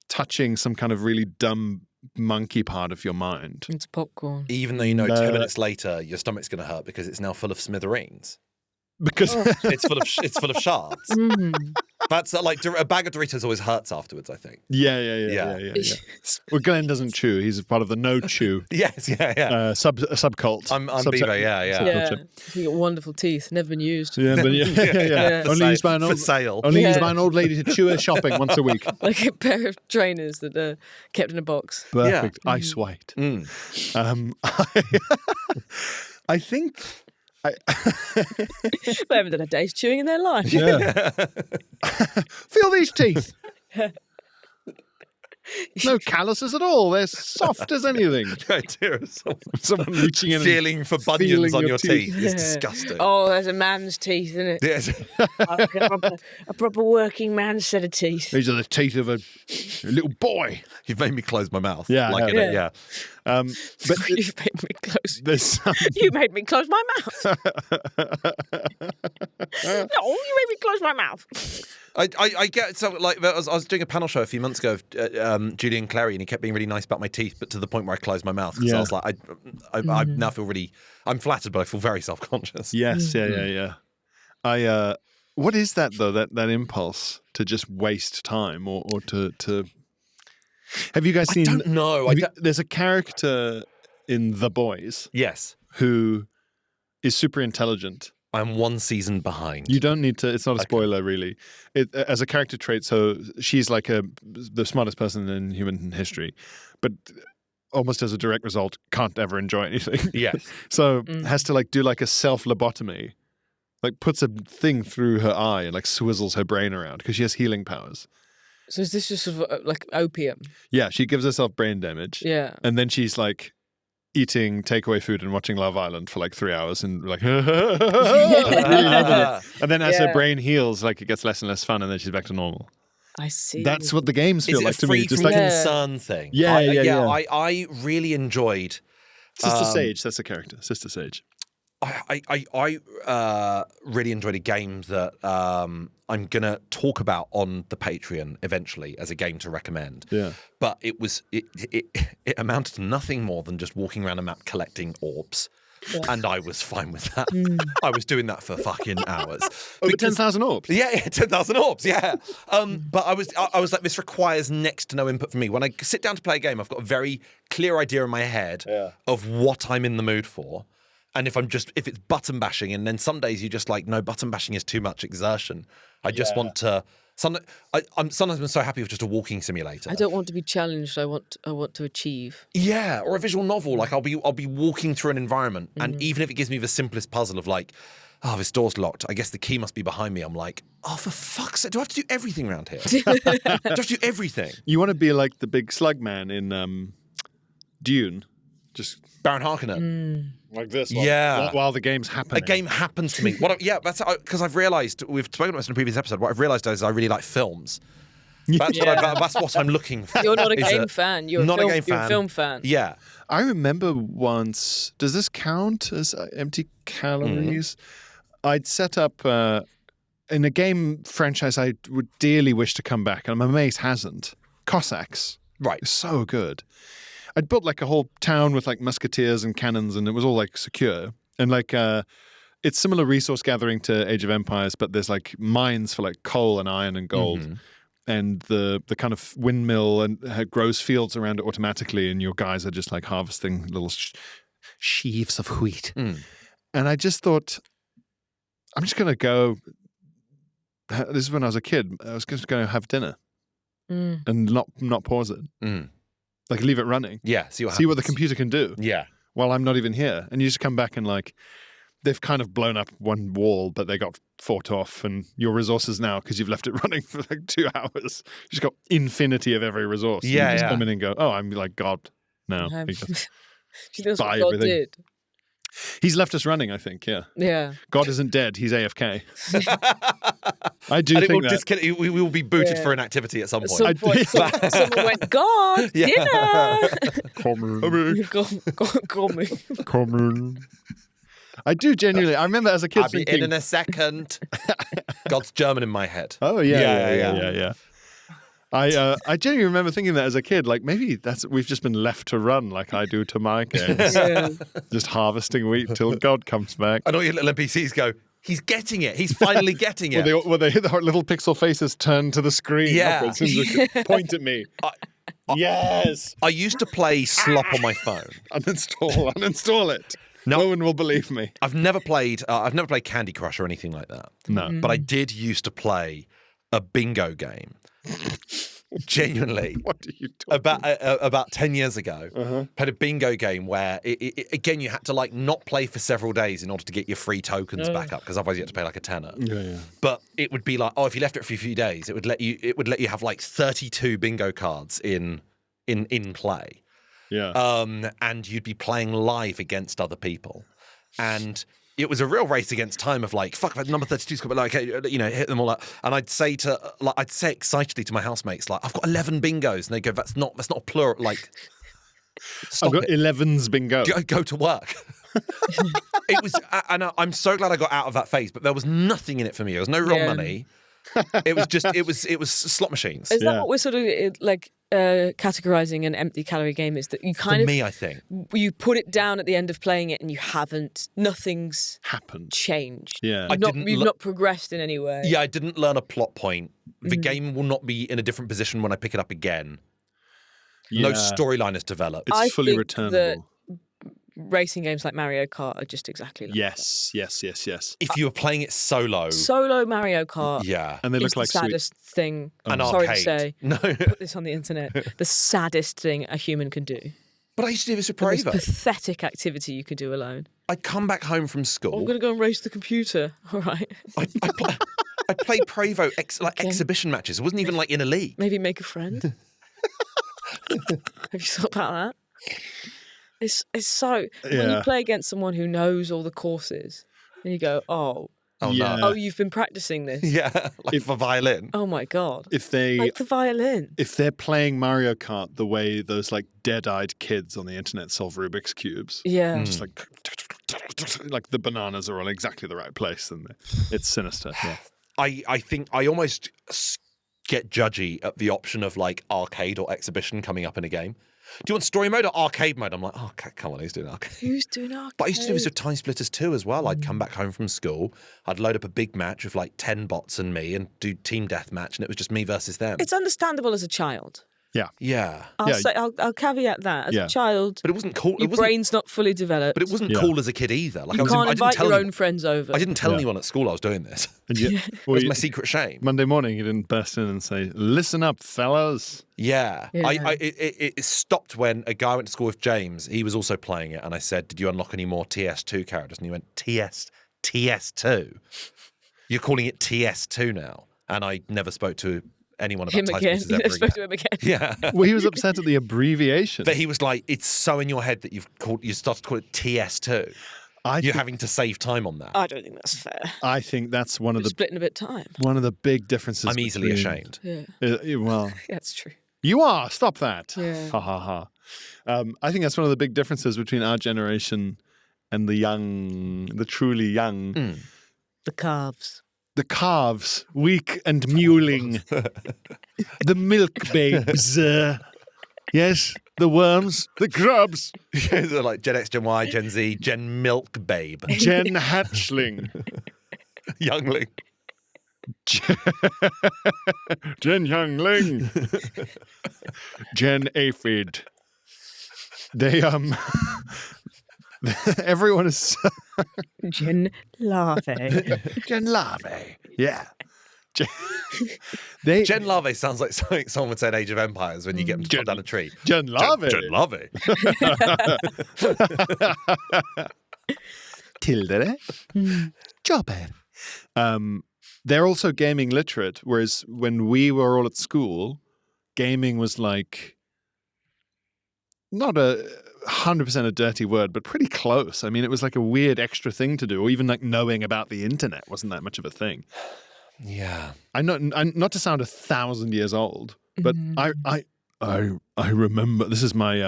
touching some kind of really dumb monkey part of your mind. It's popcorn. Even though you know 10 minutes later your stomach's going to hurt because it's now full of smithereens. Because It's full of shards. That's like a bag of Doritos always hurts afterwards, I think. yeah. Well, Glenn doesn't chew. He's part of the no chew Yes, yeah. subcult. I'm Beaver, yeah. Yeah, you got wonderful teeth, never been used. Yeah, but yeah. Only used by an For old sale. Only used by an old lady to chew her shopping once a week. Like a pair of trainers that are kept in a box. Perfect, ice white. I think. They haven't done a day's chewing in their life. Yeah. Feel these teeth. No calluses at all. They're soft as anything. The idea of Someone reaching in and feeling for bunions feeling on your your teeth. teeth is disgusting. Oh, there's a man's teeth, isn't it? Yes. A proper working man's set of teeth. These are the teeth of a little boy. You've made me close my mouth. Yeah, Like yeah. it, yeah. But You've made me close. there's some. You made me close my mouth. No, you made me close my mouth. I get so like I was doing a panel show a few months ago of Julian Clary, and he kept being really nice about my teeth, but to the point where I closed my mouth because I was like, I now feel really, I'm flattered, but I feel very self-conscious. Yes, yeah. What is that though? That impulse to just waste time or to. Have you guys seen? I don't know. There's a character in The Boys Yes, who is super intelligent. I'm one season behind. You don't need to. It's not a spoiler, really. As a character trait, so she's like the smartest person in human history, but almost as a direct result, can't ever enjoy anything. Yes. So has to like do like a self lobotomy, like puts a thing through her eye and like swizzles her brain around because she has healing powers. So is this just sort of like opium? Yeah, she gives herself brain damage. Yeah. And then she's like eating takeaway food and watching Love Island for like 3 hours and like and then as her brain heals, like it gets less and less fun and then she's back to normal. I see. That's what the games feel Is it like a to free me. Just from like concern thing? Yeah. I really enjoyed Sister Sage, that's the character. Sister Sage. I really enjoyed a game that I'm gonna talk about on the Patreon eventually as a game to recommend. Yeah. But it amounted to nothing more than just walking around a map collecting orbs. Yeah. And I was fine with that. I was doing that for fucking hours. Over 10,000 orbs? Yeah, 10,000 orbs, yeah. But I was like, this requires next to no input from me. When I sit down to play a game, I've got a very clear idea in my head of what I'm in the mood for. And if it's button bashing, and then some days you just like, no, button bashing is too much exertion. I just want to. Sometimes I'm so happy with just a walking simulator. I don't want to be challenged. I want to achieve. Yeah, or a visual novel. Like I'll be walking through an environment, and even if it gives me the simplest puzzle of like, oh, this door's locked. I guess the key must be behind me. I'm like, oh, for fuck's sake, do I have to do everything around here? Do I have to do everything? You want to be like the big slug man in Dune. Just Baron Harkonnen. like this. While the game's happening. A game happens to me. That's because I've realised, we've spoken about this in a previous episode, what I've realised is I really like films. That's what I'm looking for. You're not a game fan. You're not a game You're a fan. film fan. Yeah. I remember once, does this count as empty calories? I'd set up in a game franchise I would dearly wish to come back, and I'm amazed hasn't. Cossacks. Right. It's so good. I'd built like a whole town with like musketeers and cannons, and it was all like secure. And like it's similar resource gathering to Age of Empires, but there's like mines for like coal and iron and gold. And the kind of windmill and grows fields around it automatically, and your guys are just like harvesting little sheaves of wheat. And I just thought, I'm just going to go. This is when I was a kid. I was just going to have dinner and not pause it. Like leave it running. Yeah. See what the computer can do. Yeah. While I'm not even here, and you just come back and like. They've kind of blown up one wall, but they got fought off, and your resources now, because you've left it running for like 2 hours, you just got infinity of every resource. Yeah, you just come in and go, oh, I'm like God now. Do you think that's buy what God everything. did? He's left us running, I think, yeah. Yeah. God isn't dead, he's AFK. I do And think that. we will be booted for an activity at some At point. some point, someone went, God, dinner. Common. I do genuinely. I remember as a kid I'll be thinking, in a second. God's German in my head. oh yeah. I genuinely remember thinking that as a kid, like maybe we've just been left to run like I do to my games, just harvesting wheat till God comes back. And all your little NPCs go, he's getting it. He's finally getting it. Well, they their little pixel faces turn to the screen upwards and just point at me. Yes. I used to play Slop on my phone. Uninstall it. No one will believe me. I've never played Candy Crush or anything like that. No. But I did used to play a bingo game. Genuinely. What are you talking About 10 years ago, played a bingo game where, again, you had to like not play for several days in order to get your free tokens back up, because otherwise you had to pay like a tenner. Yeah. But it would be like, if you left it for a few days, it would let you have like 32 bingo cards in play. Yeah. And you'd be playing live against other people. And it was a real race against time of like, fuck, number 32's got, like, hit them all up. And I'd say excitedly to my housemates, like, I've got 11 bingos. And they go, that's not a plural, like, stop I've got 11's bingo. Go to work. It was, and I'm so glad I got out of that phase, but there was nothing in it for me. There was no real money. It was just, it was slot machines. Is that what we're sort of like categorizing an empty calorie game? Is that you kind For of me, I think you put it down at the end of playing it, and nothing's happened. changed. Yeah. You've not progressed in any way. Yeah, I didn't learn a plot point. The game will not be in a different position when I pick it up again. No storyline is developed. It's I fully think returnable. Racing games like Mario Kart are just exactly like Yes. If you were playing it solo, Solo Mario Kart. yeah, And they is look the like sweet. saddest thing. an Sorry arcade. to say, No, put this on the internet. The saddest thing a human can do. but I used to do this with The most Prevo. pathetic activity you could do alone. I'd come back home from I'm school. going to go and race the computer. All right. I played Prevo exhibition matches. It wasn't even like in a league. Maybe make a friend. Have you thought about that? It's so when you play against someone who knows all the courses, and you go, Oh Yeah. no, you've been practicing this. yeah, like for violin. Oh my god. If they Like the violin. if they're playing Mario Kart the way those like dead-eyed kids on the internet solve Rubik's cubes, Yeah. just like the bananas are all in exactly the right place, and it's sinister. Yeah. I think I almost get judgy at the option of like arcade or exhibition coming up in a game. Do you want story mode or arcade mode? I'm like, oh, come on, who's doing arcade? Who's doing arcade? But I used to do this with TimeSplitters too as well. I'd come back home from school, I'd load up a big match with like 10 bots and me and do team deathmatch, and it was just me versus them. It's understandable as a child. Yeah. I'll caveat that. As Yeah. a child, But it wasn't cool. your brain's not fully developed. But it wasn't cool as a kid either. Like You can't I didn't invite tell your anyone- own friends over. I didn't tell anyone at school I was doing this. And you, It was my secret shame. Monday morning, you didn't burst in and say, "Listen up, fellas." Yeah. Yeah. It stopped when a guy I went to school with, James. He was also playing it, and I said, "Did you unlock any more TS2 characters?" And he went, "TS2?" TS2. You're calling it TS2 now. And I never spoke to anyone about Him again. TimeSplitters ever I spoke to him again. Yeah. Well, he was upset at the abbreviation. But he was like, it's so in your head that you started to call it TS2. You're think- having to save time on that. I don't think that's fair. I think that's one of We're the splitting a bit of time. big differences. I'm easily between- ashamed. Yeah, Well, that's true. you are. Stop that. Yeah. Ha ha ha. I think that's one of the big differences between our generation and the truly young. The calves. The calves, weak and mewling. The milk babes. Yes, the worms, the grubs. They're like Gen X, Gen Y, Gen Z, Gen Milk Babe. Gen Hatchling. Youngling. Gen Youngling. Gen Aphid. They everyone is Gen larvae. Gen Larvae. Yeah. They Gen Larvae sounds like something someone would say in Age of Empires when you get them to cut down a tree. Gen Larvae. Gen Larvae. Tildere. Jobber. They're also gaming literate, whereas when we were all at school, gaming was like not 100% a dirty word, but pretty close. I mean, it was like a weird extra thing to do, or even like knowing about the internet wasn't that much of a thing. Yeah. I'm not to sound 1,000 years old, but I remember. This is my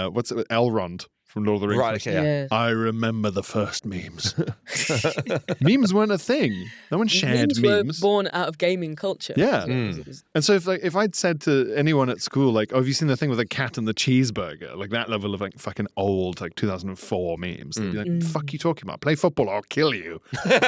what's it? Elrond from Lord of the Rings. Right, okay, yeah. Yes. I remember the first memes. Memes weren't a thing. No one shared memes were born out of gaming culture. Yeah. It was- And so if I'd said to anyone at school, like, oh, have you seen the thing with the cat and the cheeseburger? Like that level of like fucking old, like 2004 memes. They'd be like, fuck you talking about? Play football or I'll kill you. They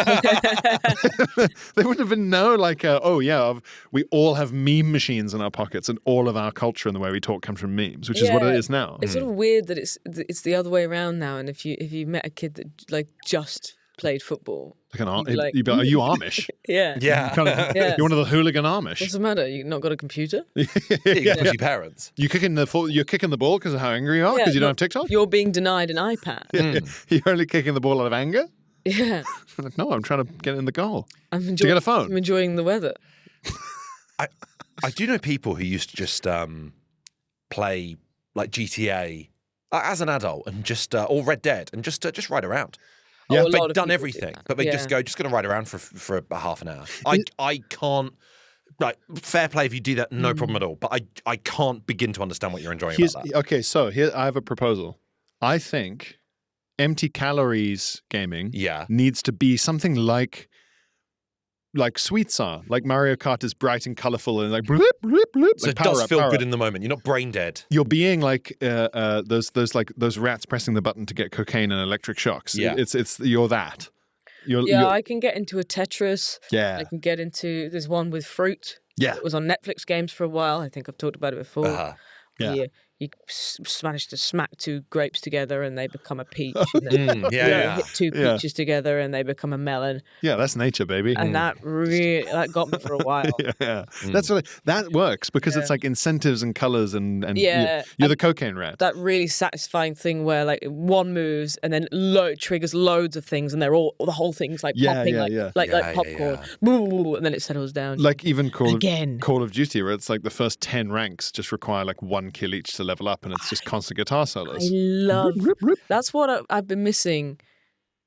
wouldn't even know like, oh yeah, we all have meme machines in our pockets and all of our culture and the way we talk comes from memes, which is what it is now. It's sort of weird that it's the other way around now. And if you met a kid that like just played football, Like you'd be like, you'd be like, are you Amish? yeah, Yeah. Yeah. You're one of the hooligan Amish. What's the matter? You not got a computer? You got pushy parents. You're kicking the ball because of how angry you are because you don't have TikTok? You're being denied an iPad. You're only kicking the ball out of anger? Yeah, Like, no, I'm trying to get in the goal. I'm enjoying. To get a phone. I'm enjoying the weather. I do know people who used to just play like GTA as an adult and just or Red Dead and just ride around. Yeah, a lot They've of done people everything, do that. but they Yeah. just going to ride around for about half an hour. I can't. Like, fair play if you do that, no problem at all. But I can't begin to understand what you're enjoying about that. Okay, so here I have a proposal. I think empty calories gaming Yeah. needs to be something like sweets are. Like Mario Kart is bright and colorful and like bloop, bloop, bloop. So like it does power up, feel power good up. in the moment. You're not brain dead. You're being like those rats pressing the button to get cocaine and electric shocks. Yeah. It's you're that. Yeah, I can get into a Tetris. Yeah. I can get into. There's one with fruit. Yeah. It was on Netflix Games for a while. I think I've talked about it before. Uh-huh. Yeah. You manage to smack two grapes together and they become a peach. And then Yeah. hit two Yeah. peaches together and they become a melon. Yeah, that's nature, baby. And that got me for a while. Yeah, that's what that works because it's like incentives and colors and Yeah. you're the cocaine rat. That really satisfying thing where like one moves and then triggers loads of things and they're all the whole thing's like Yeah, popping yeah, like yeah. like Yeah, popcorn. Boo, and then it settles down. Like even Call of Duty, where it's like the first 10 ranks just require like 1 kill each to level up, and it's just constant guitar solos. I love that's what I've been missing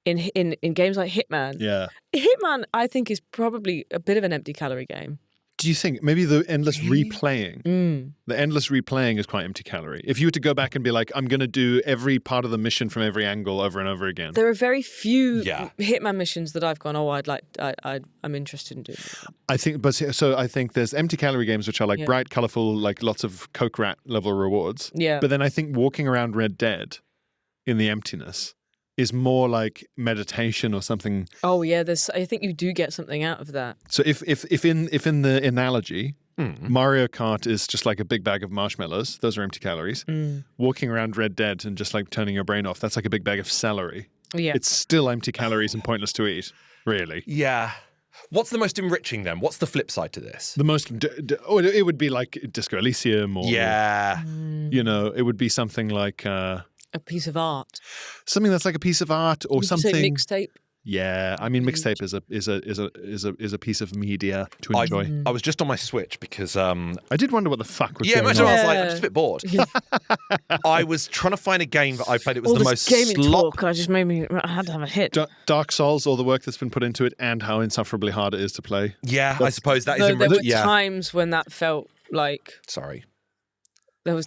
in games like Hitman. Yeah. Hitman, I think, is probably a bit of an empty calorie game. Do you think maybe the endless replaying? The endless replaying is quite empty calorie. If you were to go back and be like, I'm going to do every part of the mission from every angle over and over again. There are very few Yeah. Hitman missions that I've gone, I'm interested in doing. I think there's empty calorie games which are like bright, colorful, like lots of Coke Rat level rewards. Yeah. But then I think walking around Red Dead in the emptiness is more like meditation or something. Oh yeah, I think you do get something out of that. So if in the analogy, Mario Kart is just like a big bag of marshmallows. Those are empty calories. Walking around Red Dead and just like turning your brain off, that's like a big bag of celery. Yeah. It's still empty calories and pointless to eat, really. Yeah. What's the most enriching then? What's the flip side to this? The most, it would be like Disco Elysium or, Yeah. it would be something like a piece of art. something that's like a piece of art or Would you say something. Mixtape. Yeah, I mean, mixtape is a piece of media to enjoy. I was just on my Switch because I I did wonder what the fuck was going imagine on. I was like, I'm just a bit bored. I was trying to find a game that I played. It was All the this most gaming slop. talk, I just made me. I had to have a hit. Dark Souls, all the work that's been put into it, and how insufferably hard it is to play. Yeah, I suppose that is. Though there were yeah. times when that felt like Sorry. there was.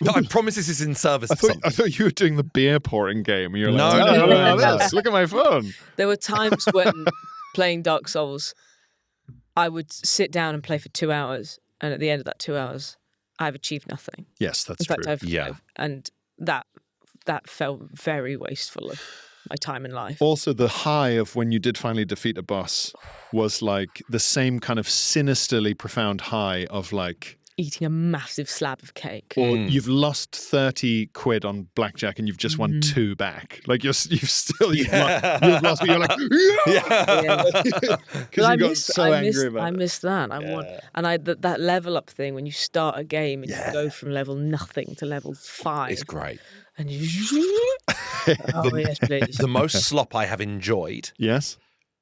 No, I promise this is in service I of something. thought you were doing the beer pouring game. You're No, like, no, look no, at this. Look at my phone. There were times when playing Dark Souls, I would sit down and play for 2 hours, and at the end of that 2 hours, I've achieved nothing. Yes, that's In fact, true. and that felt very wasteful of my time in life. Also, the high of when you did finally defeat a boss was like the same kind of sinisterly profound high of like, Eating a massive slab of cake. or you've lost 30 quid on blackjack and you've just won 2 back. Like you've lost, but you're like, Yeah. because you got so angry about I it. missed that. I want, and that level up thing when you start a game and you go from level nothing to level 5, It's great. and you. Oh yes, please. The most slop I have enjoyed Yes,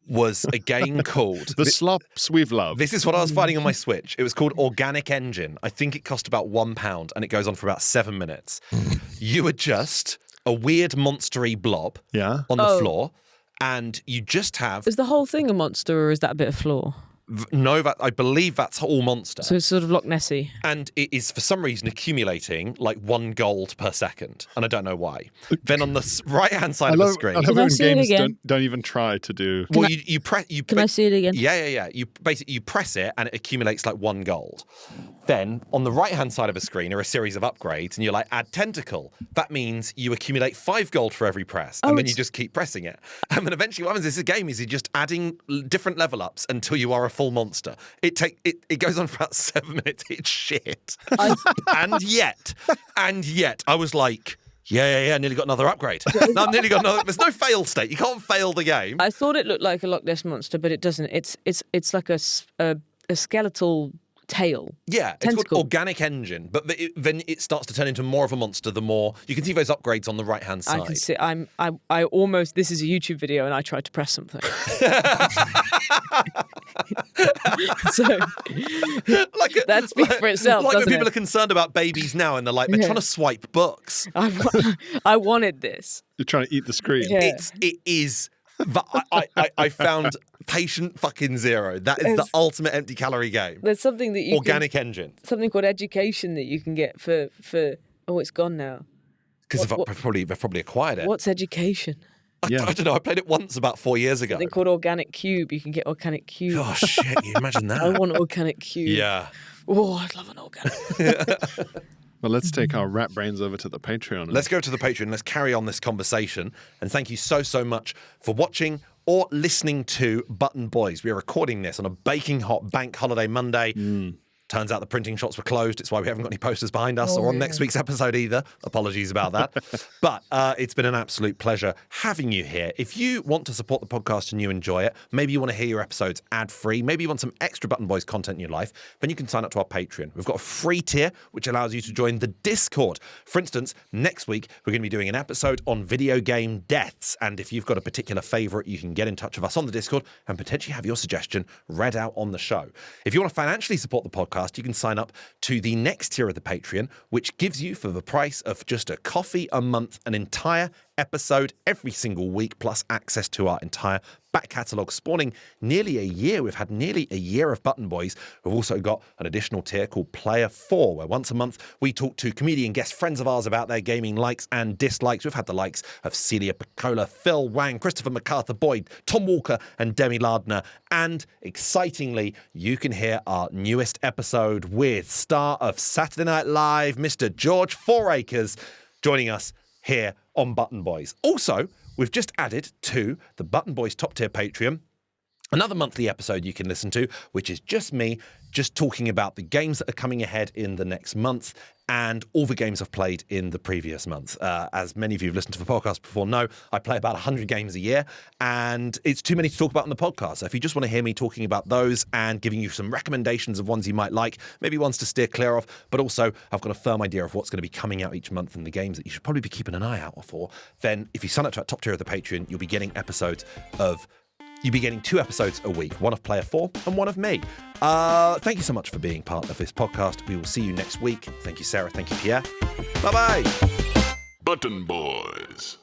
was a game called. the slops we've loved. This is what I was finding on my Switch. It was called Organic Engine. I think it cost about £1 and it goes on for about 7 minutes. You are just a weird monstery blob Yeah. on the floor and you just have. Is the whole thing a monster, or is that a bit of flaw? No, I believe that's all monster. So it's sort of Loch Nessie. And it is, for some reason, accumulating like 1 gold per second. And I don't know why. Then on the right-hand side of the screen. I love Can I when see it games again? don't even try to do. Well, you press. Can I see it again? Yeah. You basically you press it and it accumulates like 1 gold. Then on the right-hand side of a screen are a series of upgrades, and you're like, add tentacle. That means you accumulate 5 gold for every press, and then you just keep pressing it. And then eventually, what happens is this game is you're just adding different level ups until you are a full monster. It goes on for about 7 minutes. It's shit. and yet, I was like. Yeah, nearly got another upgrade. I've nearly got another. There's no fail state. You can't fail the game. I thought it looked like a Loch Ness monster, but it doesn't. It's like a skeletal tail. Yeah, it's Tentacle. called Organic Engine, but then it starts to turn into more of a monster the more you can see those upgrades on the right hand side. I can see. I almost. This is a YouTube video, and I tried to press something. So that speaks for itself. Like when doesn't people it? are concerned about babies now, and they're trying to swipe books. I wanted this. You're trying to eat the screen. Yeah. It is. But I found patient fucking zero. That is the ultimate empty calorie game. There's something that you Organic Engine. something called education that you can get for. Oh, it's gone now. Because they've probably acquired it. What's education? I don't know. I played it once about 4 years ago. Something called organic cube. You can get organic cube. Oh shit! You imagine that? I want organic cube. Yeah. Oh, I'd love an organic. Well, let's take our rat brains over to the Patreon. Let's go to the Patreon. Let's carry on this conversation. And thank you so much for watching or listening to Button Boys. We are recording this on a baking hot bank holiday Monday. Turns out the printing shops were closed. It's why we haven't got any posters behind us or on next week's episode either. Apologies about that. But it's been an absolute pleasure having you here. If you want to support the podcast and you enjoy it, maybe you want to hear your episodes ad-free, maybe you want some extra Button Boys content in your life, then you can sign up to our Patreon. We've got a free tier, which allows you to join the Discord. For instance, next week, we're going to be doing an episode on video game deaths. And if you've got a particular favourite, you can get in touch with us on the Discord and potentially have your suggestion read out on the show. If you want to financially support the podcast, you can sign up to the next tier of the Patreon, which gives you, for the price of just a coffee a month, an entire episode every single week, plus access to our entire back catalogue, spawning nearly a year. We've had nearly a year of Button Boys. We've also got an additional tier called Player 4, where once a month we talk to comedian guest friends of ours about their gaming likes and dislikes. We've had the likes of Celia Piccola, Phil Wang, Christopher MacArthur Boyd, Tom Walker, and Demi Lardner. And excitingly, you can hear our newest episode with star of Saturday Night Live, Mr. George Fouracres, joining us here on Button Boys. Also, we've just added to the Button Boys top tier Patreon another monthly episode you can listen to, which is just me, just talking about the games that are coming ahead in the next month and all the games I've played in the previous month. As many of you who've listened to the podcast before know, I play about 100 games a year, and it's too many to talk about on the podcast. So if you just want to hear me talking about those and giving you some recommendations of ones you might like, maybe ones to steer clear of, but also I've got a firm idea of what's going to be coming out each month and the games that you should probably be keeping an eye out for, then if you sign up to that top tier of the Patreon, you'll be getting You'll be getting 2 episodes a week, one of Player 4 and one of me. Thank you so much for being part of this podcast. We will see you next week. Thank you, Sarah. Thank you, Pierre. Bye-bye. Button Boys.